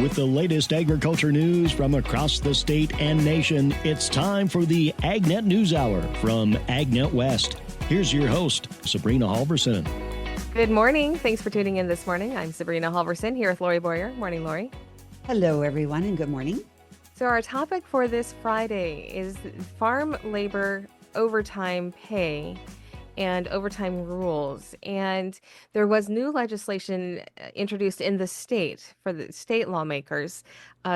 With the latest agriculture news from across the state and nation, it's time for the AgNet News Hour from AgNet West. Here's your host, Sabrina Halvorson. Good morning. Thanks for tuning in this morning. I'm Sabrina Halvorson here with Lorrie Boyer. Morning, Lorrie. Hello, everyone, and good morning. So our topic for this Friday is farm labor overtime pay and overtime rules. And there was new legislation introduced in the state for the state lawmakers.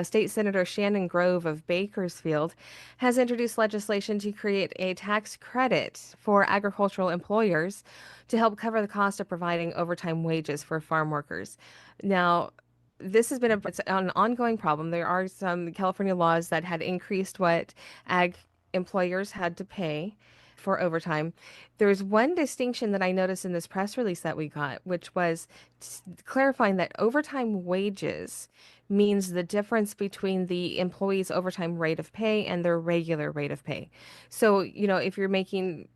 State Senator Shannon Grove of Bakersfield has introduced legislation to create a tax credit for agricultural employers to help cover the cost of providing overtime wages for farm workers. Now, this has been an ongoing problem. There are some California laws that had increased what ag employers had to pay for overtime. There's one distinction that I noticed in this press release that we got, which was clarifying that overtime wages means the difference between the employee's overtime rate of pay and their regular rate of pay. So, if you're making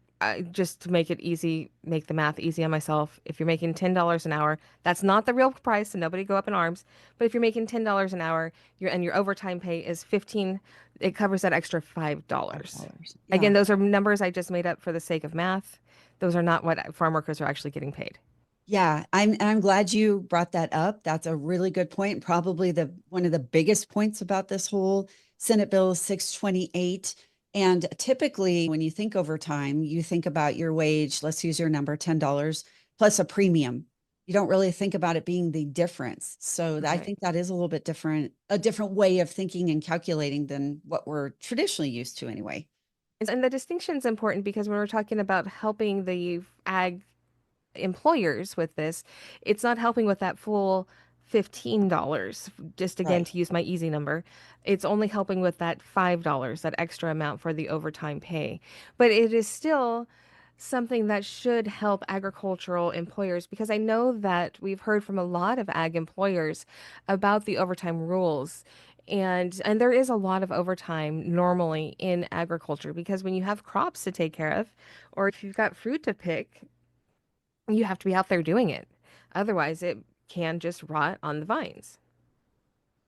just to make it easy, make the math easy on myself. If you're making $10 an hour, that's not the real price, so nobody go up in arms. But if you're making $10 an hour, your overtime pay is 15, it covers that extra $5. Yeah. Again, those are numbers I just made up for the sake of math. Those are not what farm workers are actually getting paid. Yeah, I'm glad you brought that up. That's a really good point. Probably one of the biggest points about this whole Senate Bill 628. And typically, when you think overtime, you think about your wage. Let's use your number, $10 plus a premium. You don't really think about it being the difference. So I think that is a little bit different, a different way of thinking and calculating than what we're traditionally used to anyway. And the distinction is important because when we're talking about helping the ag employers with this, it's not helping with that full $15, just again to use my easy number. It's only helping with that $5, that extra amount for the overtime pay. But it is still something that should help agricultural employers, because I know that we've heard from a lot of ag employers about the overtime rules. And there is a lot of overtime normally in agriculture, because when you have crops to take care of, or if you've got fruit to pick, you have to be out there doing it. Otherwise, it can just rot on the vines.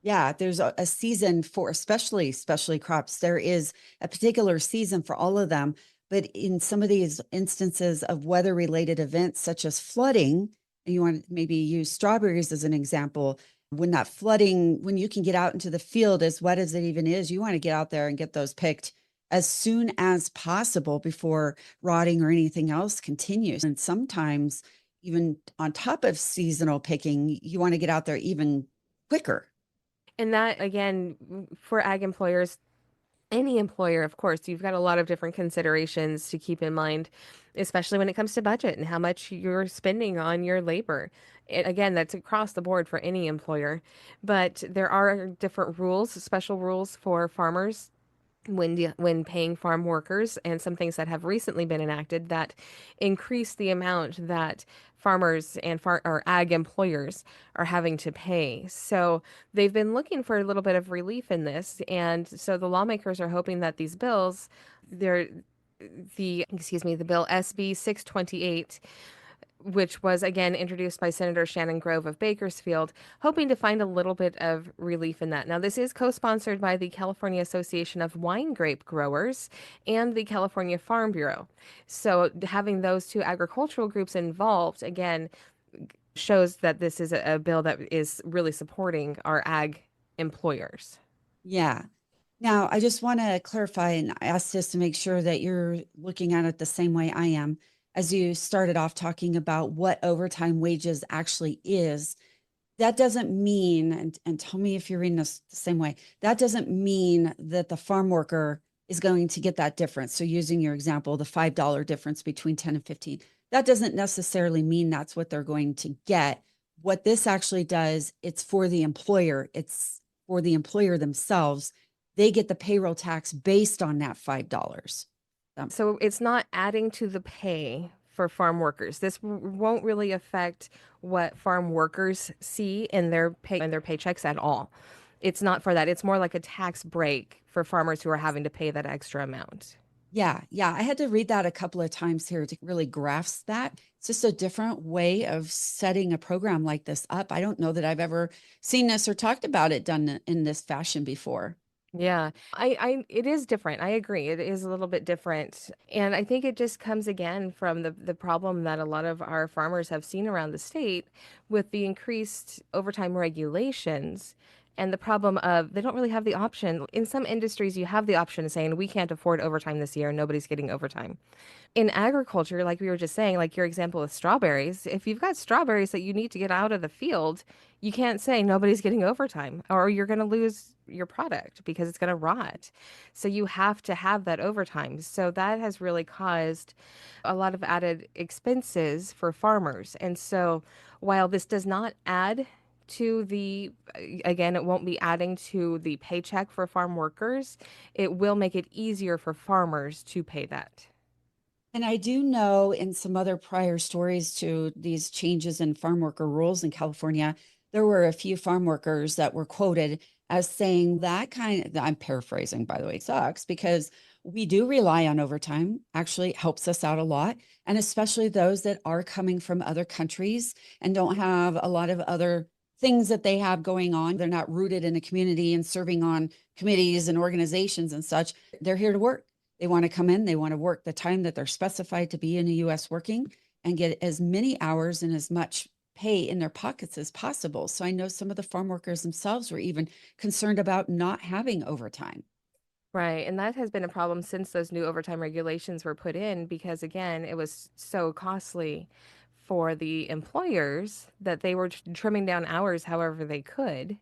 Yeah, there's a season for especially crops. There is a particular season for all of them. But in some of these instances of weather-related events, such as flooding, and you want to maybe use strawberries as an example, when that flooding, when you can get out into the field, as wet as it even is, you want to get out there and get those picked as soon as possible before rotting or anything else continues. And sometimes even on top of seasonal picking, you want to get out there even quicker. And that, again, for ag employers, any employer, of course, you've got a lot of different considerations to keep in mind, especially when it comes to budget and how much you're spending on your labor. Again, that's across the board for any employer. But there are different rules, special rules for farmers when paying farm workers, and some things that have recently been enacted that increase the amount that farmers and or ag employers are having to pay. So they've been looking for a little bit of relief in this, and so the lawmakers are hoping that these bills, the bill SB 628, which was again introduced by Senator Shannon Grove of Bakersfield, hoping to find a little bit of relief in that. Now, this is co-sponsored by the California Association of Wine Grape Growers and the California Farm Bureau. So having those two agricultural groups involved, again, shows that this is a bill that is really supporting our ag employers. Yeah. Now, I just want to clarify and ask this to make sure that you're looking at it the same way I am. As you started off talking about what overtime wages actually is, that doesn't mean, and tell me if you're reading this the same way, that doesn't mean that the farm worker is going to get that difference. So using your example, the $5 difference between 10 and 15, that doesn't necessarily mean that's what they're going to get. What this actually does, it's for the employer. It's for the employer themselves. They get the payroll tax based on that $5. So it's not adding to the pay for farm workers. This won't really affect what farm workers see in their pay and their paychecks at all. It's not for that. It's more like a tax break for farmers who are having to pay that extra amount. Yeah. I had to read that a couple of times here to really grasp that. It's just a different way of setting a program like this up. I don't know that I've ever seen this or talked about it done in this fashion before. Yeah, it is different. I agree. It is a little bit different. And I think it just comes again from the problem that a lot of our farmers have seen around the state with the increased overtime regulations and the problem of they don't really have the option. In some industries, you have the option of saying, we can't afford overtime this year, nobody's getting overtime. In agriculture, like we were just saying, like your example with strawberries, if you've got strawberries that you need to get out of the field, you can't say nobody's getting overtime or you're going to lose your product because it's going to rot. So you have to have that overtime. So that has really caused a lot of added expenses for farmers. And so while this does not add to the, again, it won't be adding to the paycheck for farm workers, it will make it easier for farmers to pay that. And I do know in some other prior stories to these changes in farm worker rules in California, there were a few farm workers that were quoted as saying that kind of, I'm paraphrasing, by the way, it sucks because we do rely on overtime, actually helps us out a lot. And especially those that are coming from other countries and don't have a lot of other things that they have going on. They're not rooted in a community and serving on committees and organizations and such. They're here to work. They want to come in, they want to work the time that they're specified to be in the US working and get as many hours and as much pay in their pockets as possible. So I know some of the farm workers themselves were even concerned about not having overtime. Right. And that has been a problem since those new overtime regulations were put in because, again, it was so costly for the employers that they were trimming down hours however they could.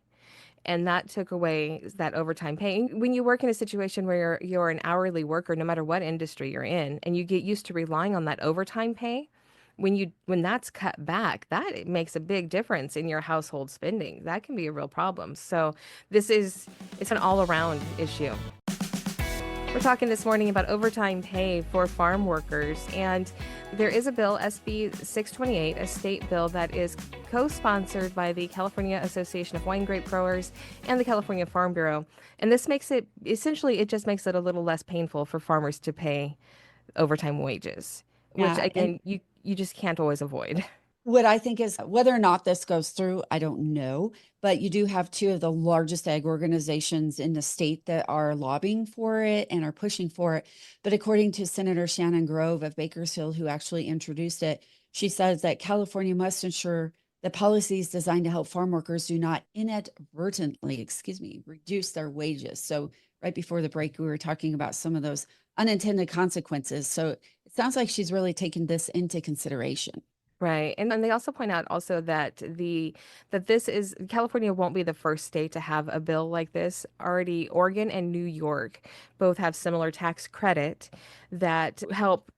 And that took away that overtime pay. When you work in a situation where you're an hourly worker, no matter what industry you're in, and you get used to relying on that overtime pay, when that's cut back, that it makes a big difference in your household spending. That can be a real problem. So it's an all-around issue. We're talking this morning about overtime pay for farm workers, and there is a bill, SB 628, a state bill that is co-sponsored by the California Association of Wine Grape Growers and the California Farm Bureau. And this makes it, essentially, it just makes it a little less painful for farmers to pay overtime wages, which Yeah. And again, you just can't always avoid. what I think is whether or not this goes through, I don't know. But you do have two of the largest ag organizations in the state that are lobbying for it and are pushing for it. But according to Senator Shannon Grove of Bakersfield, who actually introduced it, she says that California must ensure that policies designed to help farm workers do not inadvertently, reduce their wages. So right before the break, we were talking about some of those unintended consequences. So it sounds like she's really taken this into consideration. Right. And then they also point out also that this is California won't be the first state to have a bill like this. Already Oregon and New York both have similar tax credit that help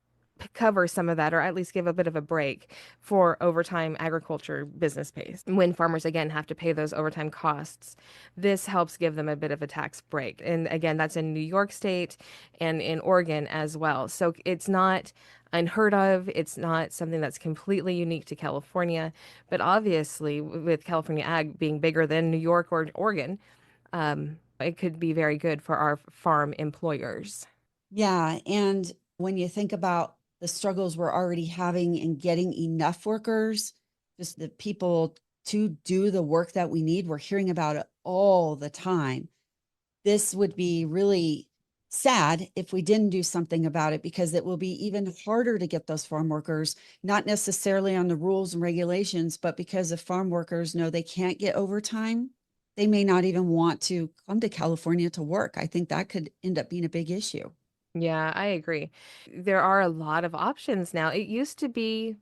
cover some of that or at least give a bit of a break for overtime agriculture business pays. When farmers again have to pay those overtime costs, this helps give them a bit of a tax break. And again, that's in New York State and in Oregon as well. So it's not unheard of. It's not something that's completely unique to California, but obviously with California ag being bigger than New York or Oregon, it could be very good for our farm employers. Yeah. And when you think about the struggles we're already having in getting enough workers, just the people to do the work that we need, we're hearing about it all the time. This would be really sad if we didn't do something about it because it will be even harder to get those farm workers, not necessarily on the rules and regulations, but because if farm workers know they can't get overtime, they may not even want to come to California to work. I think that could end up being a big issue. Yeah, I agree. There are a lot of options now. It used to be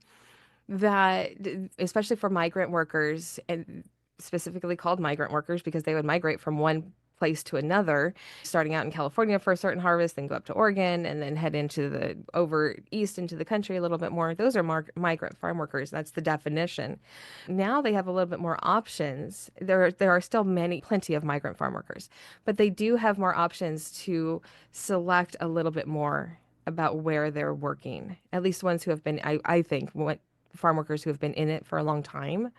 that, especially for migrant workers, and specifically called migrant workers because they would migrate from one place to another, starting out in California for a certain harvest, then go up to Oregon, and then head into the over east into the country a little bit more. Those are migrant farm workers. That's the definition. Now they have a little bit more options. There are still plenty of migrant farm workers, but they do have more options to select a little bit more about where they're working. At least ones who have been, I think, what farm workers who have been in it for a long time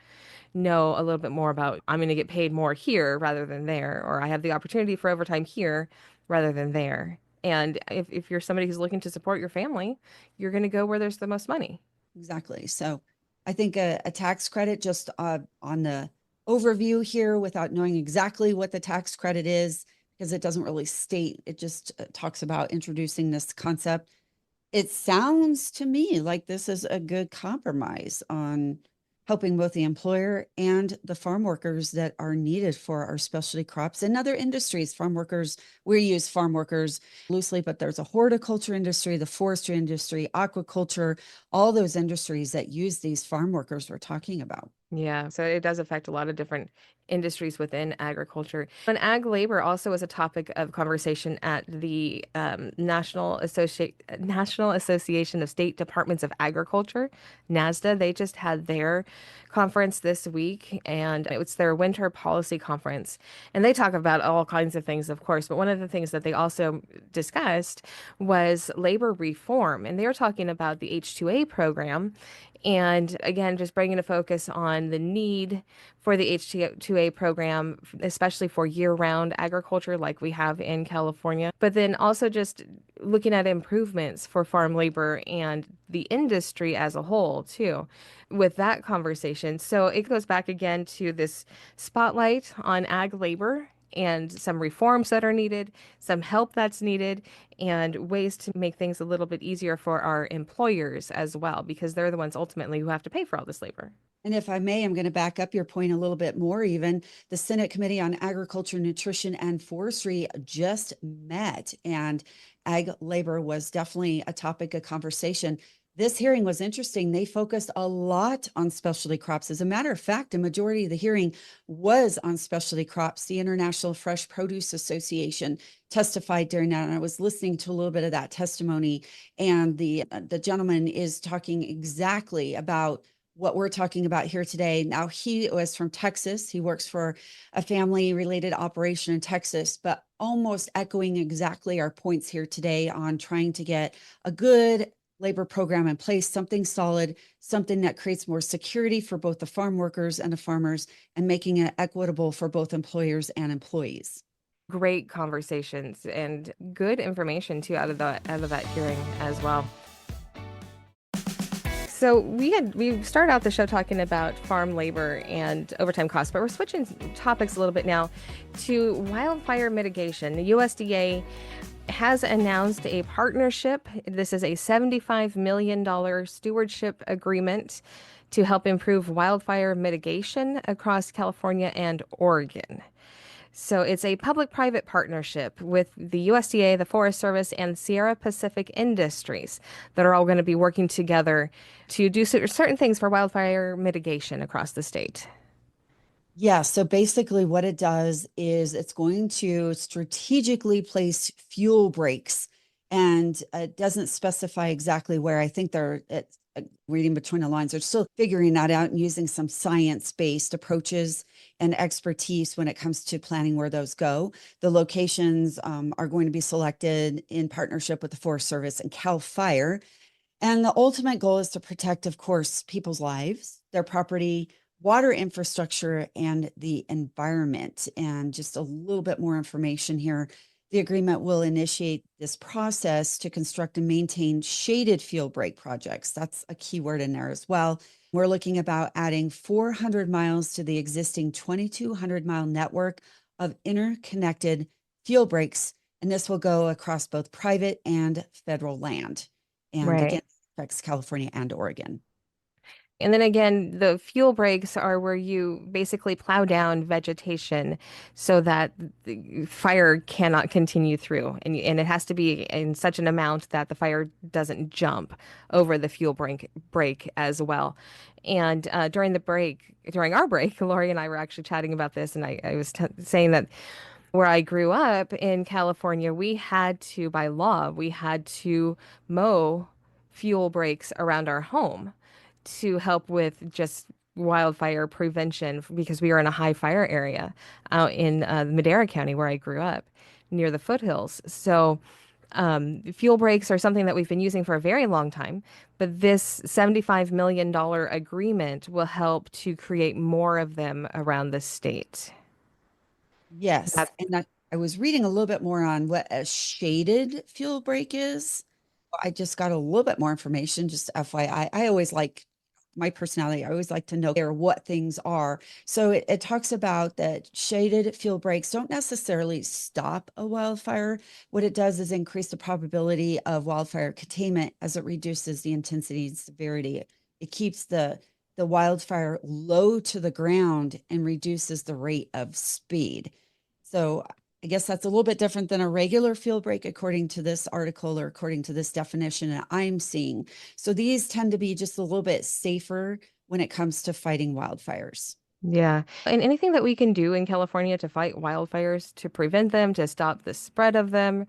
know a little bit more about I'm going to get paid more here rather than there, or I have the opportunity for overtime here rather than there. And if you're somebody who's looking to support your family, you're going to go where there's the most money. exactly. So I think a tax credit, just on the overview here without knowing exactly what the tax credit is, because it doesn't really state, it just talks about introducing this concept. It sounds to me like this is a good compromise on helping both the employer and the farm workers that are needed for our specialty crops and other industries. Farm workers, we use farm workers loosely, but there's a horticulture industry, the forestry industry, aquaculture, all those industries that use these farm workers we're talking about. Yeah, so it does affect a lot of different industries within agriculture. And ag labor also was a topic of conversation at the National Association of State Departments of Agriculture, NASDA. They just had their conference this week, and it was their winter policy conference. And they talk about all kinds of things, of course, but one of the things that they also discussed was labor reform. And they were talking about the H-2A program. And again, just bringing a focus on the need for the H2A program, especially for year-round agriculture like we have in California. But then also just looking at improvements for farm labor and the industry as a whole, too, with that conversation. So it goes back again to this spotlight on ag labor and some reforms that are needed, some help that's needed, and ways to make things a little bit easier for our employers as well, because they're the ones ultimately who have to pay for all this labor. And if I may, I'm going to back up your point a little bit more even. The Senate Committee on Agriculture, Nutrition, and Forestry just met, and ag labor was definitely a topic of conversation. This hearing was interesting. They focused a lot on specialty crops. As a matter of fact, a majority of the hearing was on specialty crops. The International Fresh Produce Association testified during that, and I was listening to a little bit of that testimony. And the gentleman is talking exactly about what we're talking about here today. Now, he was from Texas. He works for a family related operation in Texas, but almost echoing exactly our points here today on trying to get a good labor program in place, something solid, something that creates more security for both the farm workers and the farmers, and making it equitable for both employers and employees. Great conversations and good information too out of that hearing as well. So we started out the show talking about farm labor and overtime costs, but we're switching topics a little bit now to wildfire mitigation. The USDA has announced a partnership. This is a $75 million stewardship agreement to help improve wildfire mitigation across California and Oregon. So it's a public-private partnership with the USDA, the Forest Service, and Sierra Pacific Industries that are all going to be working together to do certain things for wildfire mitigation across the state. Yeah, so basically what it does is it's going to strategically place fuel breaks, and it doesn't specify exactly where. I think it's reading between the lines. They're still figuring that out and using some science-based approaches and expertise when it comes to planning where those go. The locations are going to be selected in partnership with the Forest Service and CAL FIRE. And the ultimate goal is to protect, of course, people's lives, their property, water infrastructure, and the environment. And just a little bit more information here. The agreement will initiate this process to construct and maintain shaded field break projects. That's a key word in there as well. We're looking about adding 400 miles to the existing 2,200-mile network of interconnected field breaks, and this will go across both private and federal land. And Right. again, affects California and Oregon. And then again, the fuel breaks are where you basically plow down vegetation so that the fire cannot continue through. And it has to be in such an amount that the fire doesn't jump over the fuel break as well. And during our break, Lorrie and I were actually chatting about this, and I was saying that where I grew up in California, by law, we had to mow fuel breaks around our home to help with just wildfire prevention because we were in a high fire area out in Madera County where I grew up near the foothills. So fuel breaks are something that we've been using for a very long time, but this $75 million agreement will help to create more of them around the state. Yes. That's And I was reading a little bit more on what a shaded fuel break is. I just got a little bit more information, just FYI. I always like my personality. I always like to know what things are. So it talks about that shaded fuel breaks don't necessarily stop a wildfire. What it does is increase the probability of wildfire containment as it reduces the intensity and severity. It keeps the wildfire low to the ground and reduces the rate of speed. So I guess that's a little bit different than a regular fuel break, according to this article or according to this definition that I'm seeing. So these tend to be just a little bit safer when it comes to fighting wildfires. Yeah. And anything that we can do in California to fight wildfires, to prevent them, to stop the spread of them,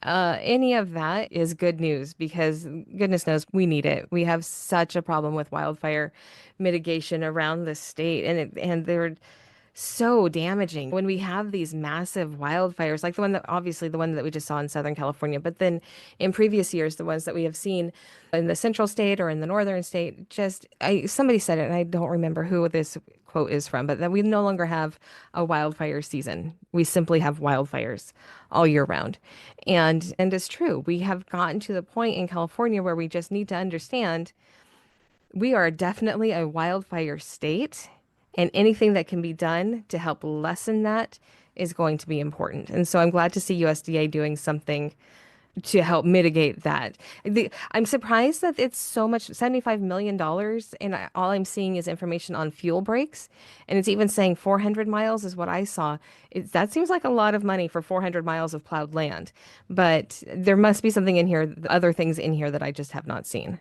any of that is good news because goodness knows we need it. We have such a problem with wildfire mitigation around the state, and they're so damaging when we have these massive wildfires, like the one that obviously the one that we just saw in Southern California, but then in previous years, the ones that we have seen in the central state or in the northern state, somebody said it, and I don't remember who this quote is from, but that we no longer have a wildfire season. We simply have wildfires all year round. And it's true. We have gotten to the point in California where we just need to understand we are definitely a wildfire state, and anything that can be done to help lessen that is going to be important. And so I'm glad to see USDA doing something to help mitigate that. I'm surprised that it's so much, $75 million, and all I'm seeing is information on fuel breaks. And it's even saying 400 miles is what I saw. That seems like a lot of money for 400 miles of plowed land. But there must be something in here, other things in here that I just have not seen.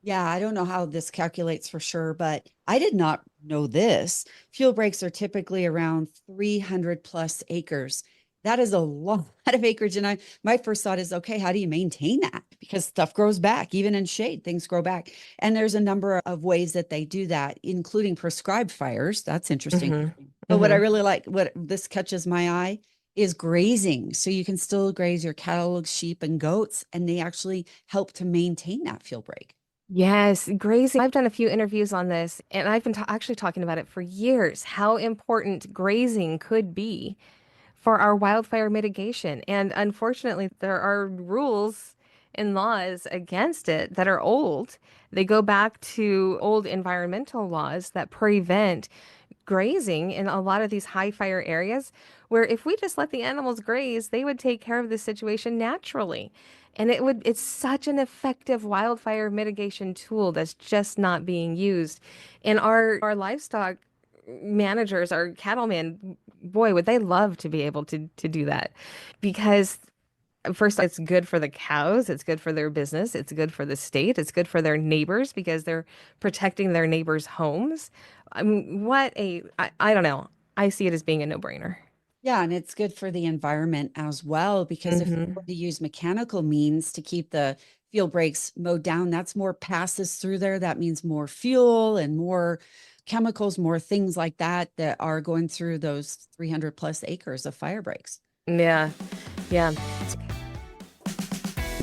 Yeah, I don't know how this calculates for sure, but I did not know this. Fuel breaks are typically around 300 plus acres. That is a lot of acreage. And my first thought is, okay, how do you maintain that? Because stuff grows back, even in shade, things grow back. And there's a number of ways that they do that, including prescribed fires. That's interesting. Hmm. But what I Hmm. really like, what this catches my eye, is grazing. So you can still graze your cattle, sheep, and goats, and they actually help to maintain that fuel break. Yes, grazing. I've done a few interviews on this, and I've been actually talking about it for years, how important grazing could be for our wildfire mitigation. And unfortunately, there are rules and laws against it that are old. They go back to old environmental laws that prevent grazing in a lot of these high fire areas, where if we just let the animals graze, they would take care of the situation naturally. And it's such an effective wildfire mitigation tool that's just not being used. And our livestock managers, our cattlemen, boy, would they love to be able to do that. Because first, it's good for the cows, it's good for their business, it's good for the state, it's good for their neighbors because they're protecting their neighbors' homes. I mean, I don't know. I see it as being a no-brainer. Yeah, and it's good for the environment as well, because if Hmm. we're going to use mechanical means to keep the fuel breaks mowed down, that's more passes through there. That means more fuel and more chemicals, more things like that that are going through those 300 plus acres of fire breaks. Yeah, yeah.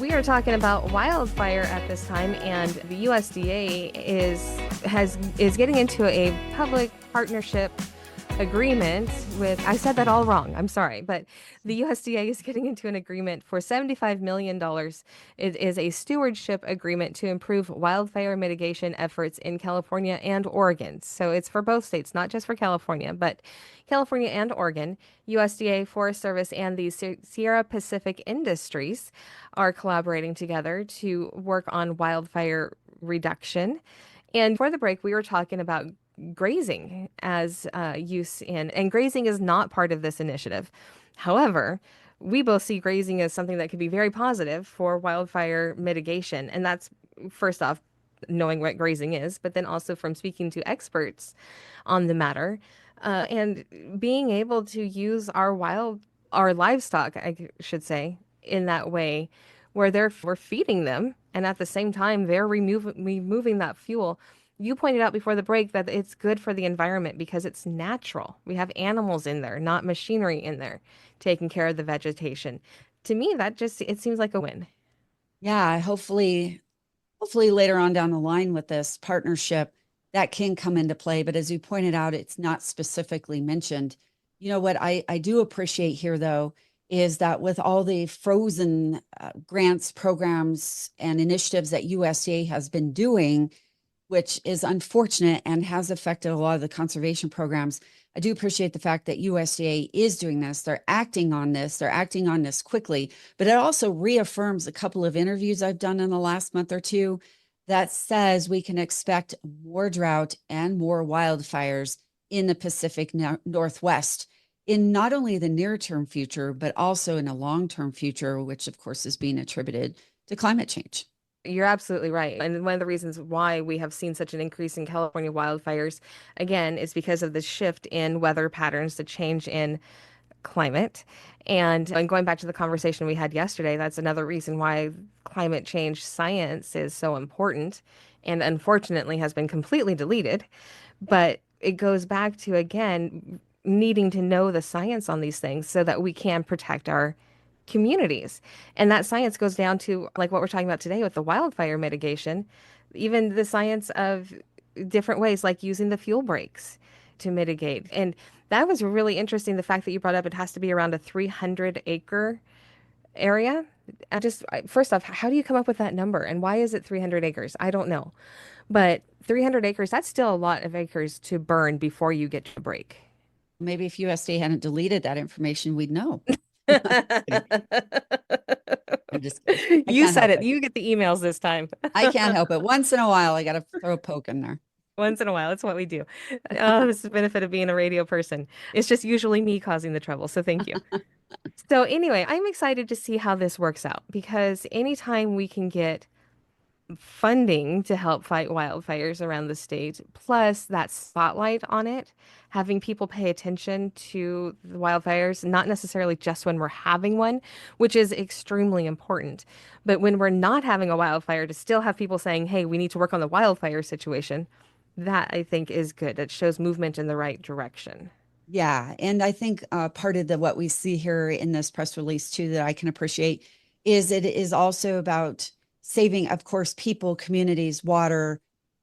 We are talking about wildfire at this time, and the USDA is getting into a public partnership agreement with, I said that all wrong. I'm sorry, but the USDA is getting into an agreement for $75 million. It is a stewardship agreement to improve wildfire mitigation efforts in California and Oregon. So it's for both states, not just for California, but California and Oregon. USDA, Forest Service, and the Sierra Pacific Industries are collaborating together to work on wildfire reduction. And for the break, we were talking about grazing as use in, and grazing is not part of this initiative. However, we both see grazing as something that could be very positive for wildfire mitigation. And that's first off, knowing what grazing is, but then also from speaking to experts on the matter, and being able to use our livestock, I should say, in that way, where we're feeding them, and at the same time they're removing that fuel. You pointed out before the break that it's good for the environment because it's natural. We have animals in there, not machinery in there, taking care of the vegetation. To me, it seems like a win. Yeah, hopefully later on down the line with this partnership that can come into play. But as you pointed out, it's not specifically mentioned. You know what I do appreciate here though is that with all the frozen grants, programs, and initiatives that USDA has been doing, which is unfortunate and has affected a lot of the conservation programs, I do appreciate the fact that USDA is doing this. They're acting on this. They're acting on this quickly, but it also reaffirms a couple of interviews I've done in the last month or two that says we can expect more drought and more wildfires in the Pacific Northwest in not only the near-term future, but also in a long-term future, which of course is being attributed to climate change. You're absolutely right. And one of the reasons why we have seen such an increase in California wildfires, again, is because of the shift in weather patterns, the change in climate. And going back to the conversation we had yesterday, that's another reason why climate change science is so important and unfortunately has been completely deleted. But it goes back to, again, needing to know the science on these things so that we can protect our communities. And that science goes down to like what we're talking about today with the wildfire mitigation, even the science of different ways like using the fuel breaks to mitigate. And that was really interesting. The fact that you brought up it has to be around a 300-acre area. First off, how do you come up with that number? And why is it 300 acres? I don't know. But 300 acres, that's still a lot of acres to burn before you get to break. Maybe if USDA hadn't deleted that information, we'd know. I'm just kidding. You said it. You get the emails this time. I can't help it. Once in a while, I got to throw a poke in there. Once in a while. That's what we do. Oh, this is the benefit of being a radio person. It's just usually me causing the trouble. So thank you. So anyway, I'm excited to see how this works out because anytime we can get funding to help fight wildfires around the state, plus that spotlight on it, having people pay attention to the wildfires, not necessarily just when we're having one, which is extremely important, but when we're not having a wildfire, to still have people saying, hey, we need to work on the wildfire situation, that I think is good. It shows movement in the right direction. Yeah. And I think part of what we see here in this press release too, that I can appreciate is it is also about saving, of course, people, communities, water,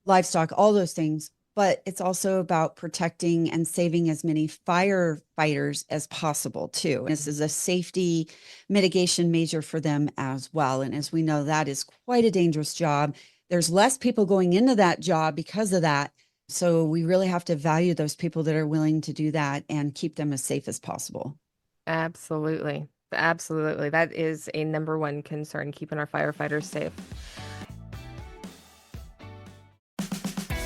livestock, all those things. But it's also about protecting and saving as many firefighters as possible, too. This is a safety mitigation measure for them as well. And as we know, that is quite a dangerous job. There's less people going into that job because of that. So we really have to value those people that are willing to do that and keep them as safe as possible. Absolutely. Absolutely. That is a number one concern, keeping our firefighters safe.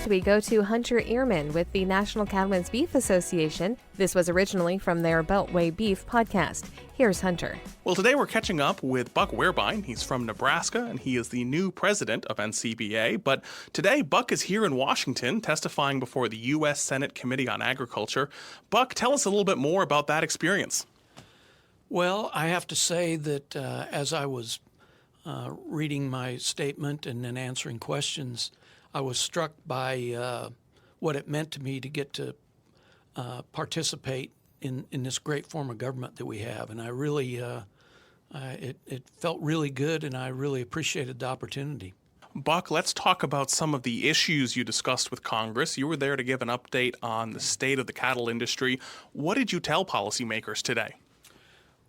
We go to Hunter Ehrman with the National Cattlemen's Beef Association. This was originally from their Beltway Beef podcast. Here's Hunter. Well, today we're catching up with Buck Wehrbein. He's from Nebraska, and he is the new president of NCBA. But today, Buck is here in Washington testifying before the U.S. Senate Committee on Agriculture. Buck, tell us a little bit more about that experience. Well, I have to say that as I was reading my statement and then answering questions, I was struck by what it meant to me to get to participate in this great form of government that we have. And I really, it felt really good, and I really appreciated the opportunity. Buck, let's talk about some of the issues you discussed with Congress. You were there to give an update on the state of the cattle industry. What did you tell policymakers today?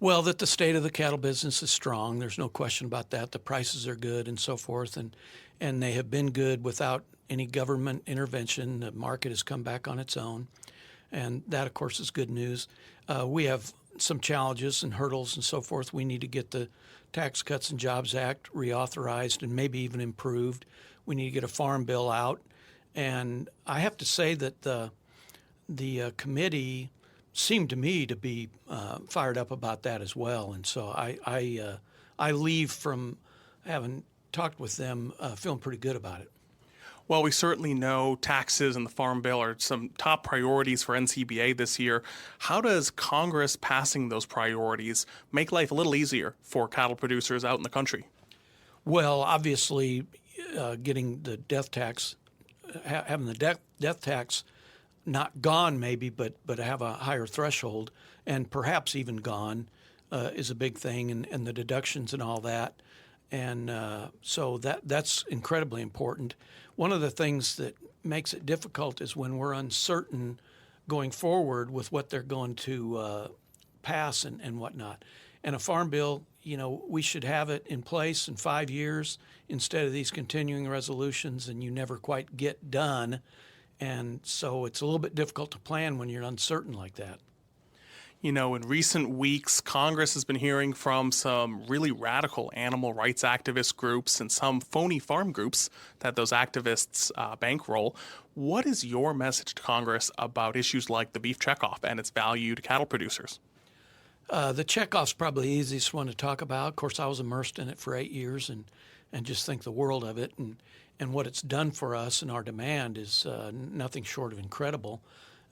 Well, that the state of the cattle business is strong. There's no question about that. The prices are good and so forth, and they have been good without any government intervention. The market has come back on its own, and that, of course, is good news. We have some challenges and hurdles and so forth. We need to get the Tax Cuts and Jobs Act reauthorized and maybe even improved. We need to get a farm bill out. And I have to say that the committee seemed to me to be fired up about that as well. And so I leave from having talked with them feeling pretty good about it. Well, we certainly know taxes and the Farm Bill are some top priorities for NCBA this year. How does Congress passing those priorities make life a little easier for cattle producers out in the country? Well, obviously, getting the death tax, having the death tax not gone maybe, but have a higher threshold and perhaps even gone is a big thing, and the deductions and all that. And so that's incredibly important. One of the things that makes it difficult is when we're uncertain going forward with what they're going to pass and whatnot. And a farm bill, we should have it in place in 5 years instead of these continuing resolutions, and you never quite get done. And so it's a little bit difficult to plan when you're uncertain like that. In recent weeks, Congress has been hearing from some really radical animal rights activist groups and some phony farm groups that those activists bankroll. What is your message to Congress about issues like the beef checkoff and its value to cattle producers? The checkoff's probably the easiest one to talk about. Of course, I was immersed in it for 8 years and just think the world of it. And what it's done for us and our demand is nothing short of incredible.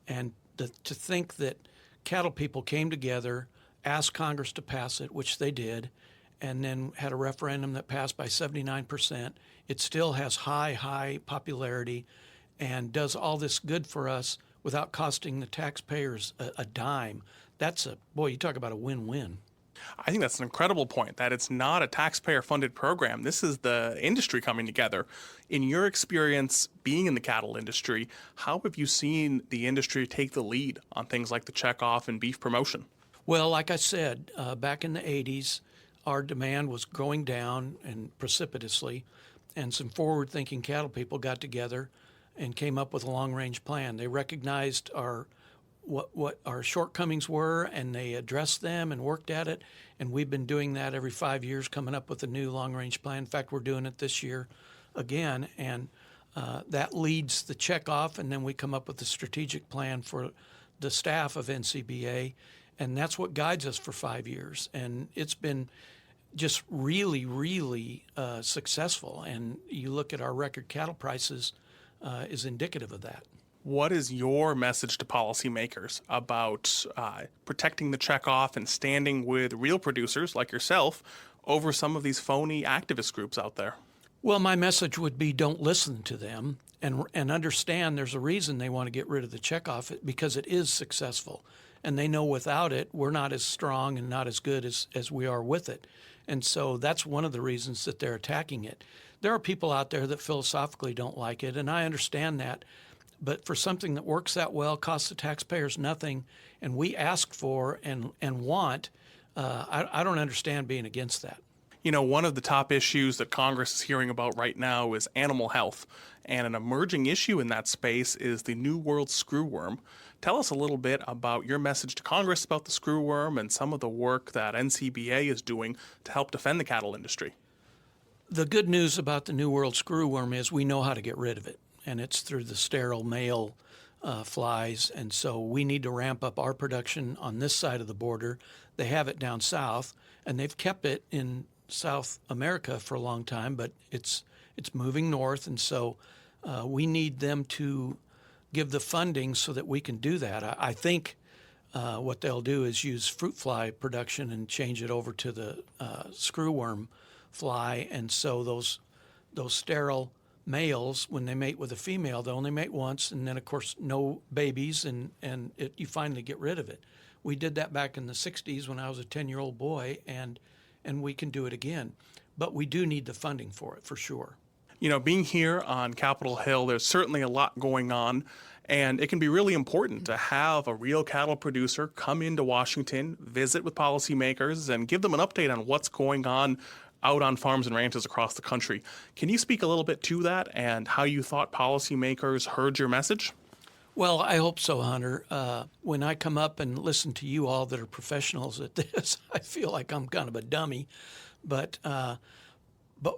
And to think that cattle people came together, asked Congress to pass it, which they did, and then had a referendum that passed by 79%. It still has high popularity and does all this good for us without costing the taxpayers a dime. You talk about a win-win. I think that's an incredible point, that it's not a taxpayer-funded program. This is the industry coming together. In your experience being in the cattle industry, how have you seen the industry take the lead on things like the checkoff and beef promotion? Well, like I said, back in the 80s, our demand was going down and precipitously, and some forward-thinking cattle people got together and came up with a long-range plan. They recognized what our shortcomings were, and they addressed them and worked at it. And we've been doing that every 5 years, coming up with a new long-range plan. In fact, we're doing it this year again, and that leads the checkoff, and then we come up with a strategic plan for the staff of NCBA, and that's what guides us for 5 years. And it's been just really successful. And you look at our record cattle prices is indicative of that. What is your message to policymakers about protecting the checkoff and standing with real producers like yourself over some of these phony activist groups out there? Well, my message would be don't listen to them and understand there's a reason they want to get rid of the checkoff, because it is successful. And they know without it, we're not as strong and not as good as we are with it. And so that's one of the reasons that they're attacking it. There are people out there that philosophically don't like it, and I understand that. But for something that works that well, costs the taxpayers nothing, and we ask for and want, I don't understand being against that. One of the top issues that Congress is hearing about right now is animal health. And an emerging issue in that space is the New World screwworm. Tell us a little bit about your message to Congress about the screwworm and some of the work that NCBA is doing to help defend the cattle industry. The good news about the New World screwworm is we know how to get rid of it, and it's through the sterile male flies. And so we need to ramp up our production on this side of the border. They have it down south, and they've kept it in South America for a long time, but it's moving north. And so we need them to give the funding so that we can do that. I think what they'll do is use fruit fly production and change it over to the screwworm fly. And so those sterile males, when they mate with a female, they only mate once, and then of course no babies, and you finally get rid of it. We did that back in the 60s when I was a 10-year-old boy, and we can do it again. But we do need the funding for it, for sure. Being here on Capitol Hill, there's certainly a lot going on, and it can be really important to have a real cattle producer come into Washington, visit with policymakers, and give them an update on what's going on out on farms and ranches across the country. Can you speak a little bit to that and how you thought policymakers heard your message? Well, I hope so, Hunter. When I come up and listen to you all that are professionals at this, I feel like I'm kind of a dummy. But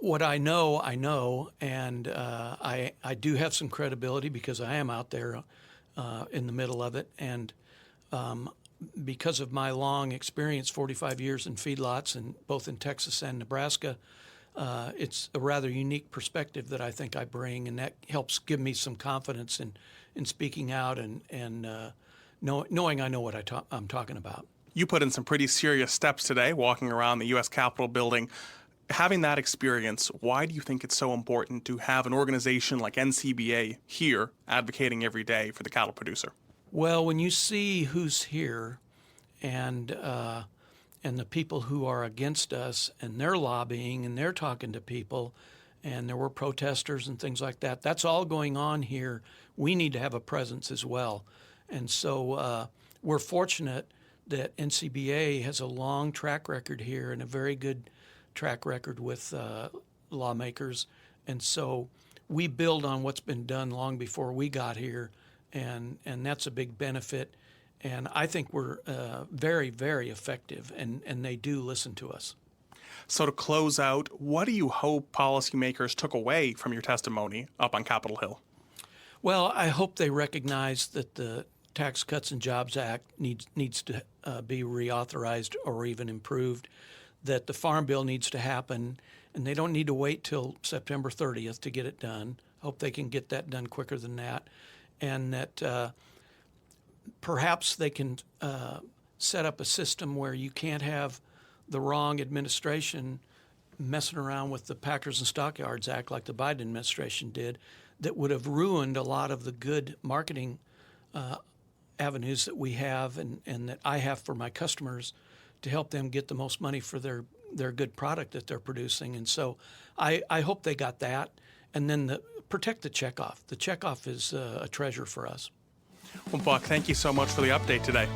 what I know, and I do have some credibility because I am out there in the middle of it. And because of my long experience, 45 years in feedlots, and both in Texas and Nebraska, it's a rather unique perspective that I think I bring, and that helps give me some confidence in speaking out and knowing I know what I'm talking about. You put in some pretty serious steps today, walking around the U.S. Capitol building. Having that experience, why do you think it's so important to have an organization like NCBA here advocating every day for the cattle producer? Well, when you see who's here and the people who are against us, and they're lobbying and they're talking to people, and there were protesters and things like that, that's all going on here. We need to have a presence as well. And so we're fortunate that NCBA has a long track record here and a very good track record with lawmakers. And so we build on what's been done long before we got here, and that's a big benefit. And I think we're very, very effective, and they do listen to us. So to close out, what do you hope policymakers took away from your testimony up on Capitol Hill? Well, I hope they recognize that the Tax Cuts and Jobs Act needs to be reauthorized or even improved, that the Farm Bill needs to happen, and they don't need to wait till September 30th to get it done. Hope they can get that done quicker than that, and that perhaps they can set up a system where you can't have the wrong administration messing around with the Packers and Stockyards Act like the Biden administration did, that would have ruined a lot of the good marketing avenues that we have and that I have for my customers to help them get the most money for their good product that they're producing. And so I hope they got that. And then protect the checkoff. The checkoff is a treasure for us. Well, Buck, thank you so much for the update today.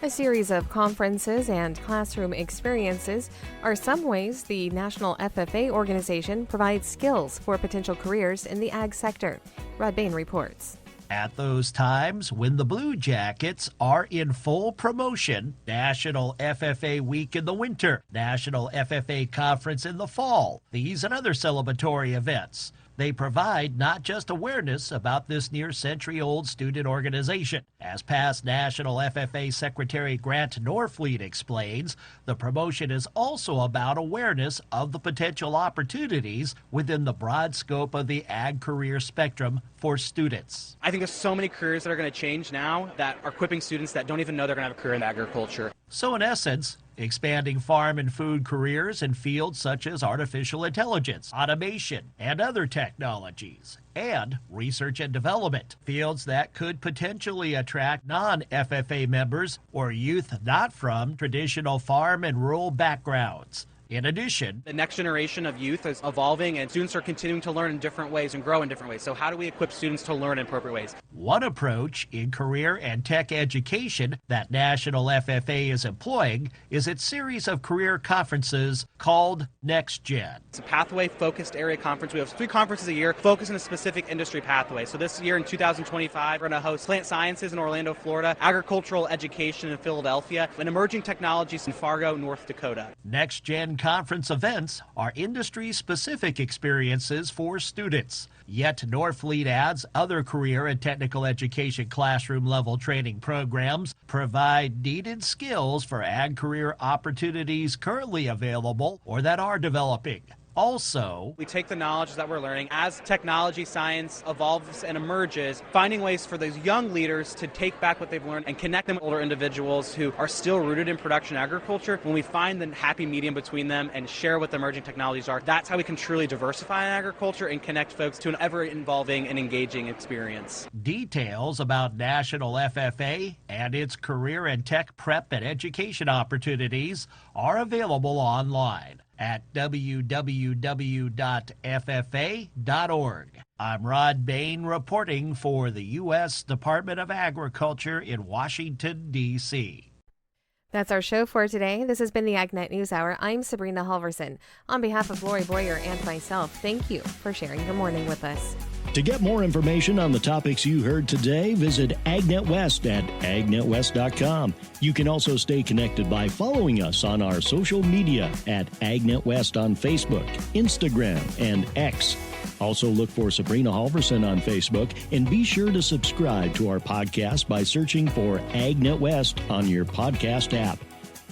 A series of conferences and classroom experiences are some ways the National FFA organization provides skills for potential careers in the ag sector. Rod Bain reports. At those times when the Blue Jackets are in full promotion, National FFA Week in the winter, National FFA Conference in the fall, these and other celebratory events. They provide not just awareness about this near-century-old student organization. As past National FFA Secretary Grant Norfleet explains, the promotion is also about awareness of the potential opportunities within the broad scope of the ag career spectrum for students. I think there's so many careers that are going to change now that are equipping students that don't even know they're going to have a career in agriculture. So in essence, expanding farm and food careers in fields such as artificial intelligence, automation, and other technologies, and research and development, fields that could potentially attract non-FFA members or youth not from traditional farm and rural backgrounds. In addition, the next generation of youth is evolving and students are continuing to learn in different ways and grow in different ways. So how do we equip students to learn in appropriate ways? One approach in career and tech education that National FFA is employing is its series of career conferences called Next Gen. It's a pathway-focused area conference. We have 3 conferences a year focused on a specific industry pathway. So this year in 2025, we're going to host plant sciences in Orlando, Florida, agricultural education in Philadelphia, and emerging technologies in Fargo, North Dakota. Next Gen conference events are industry-specific experiences for students. Yet Norfleet adds other career and technical education classroom-level training programs provide needed skills for ag career opportunities currently available or that are developing. Also, we take the knowledge that we're learning as technology science evolves and emerges, finding ways for those young leaders to take back what they've learned and connect them with older individuals who are still rooted in production agriculture. When we find the happy medium between them and share what the emerging technologies are, that's how we can truly diversify in agriculture and connect folks to an ever-involving and engaging experience. Details about National FFA and its career and tech prep and education opportunities are available online at www.ffa.org. I'm Rod Bain reporting for the U.S. Department of Agriculture in Washington, D.C. That's our show for today. This has been the AgNet News Hour. I'm Sabrina Halvorson. On behalf of Lorrie Boyer and myself, thank you for sharing your morning with us. To get more information on the topics you heard today, visit AgNet West at agnetwest.com. You can also stay connected by following us on our social media at AgNet West on Facebook, Instagram, and X. Also look for Sabrina Halvorson on Facebook, and be sure to subscribe to our podcast by searching for AgNet West on your podcast app.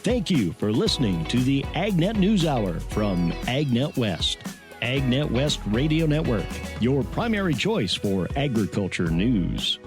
Thank you for listening to the AgNet News Hour from AgNet West. AgNet West Radio Network, your primary choice for agriculture news.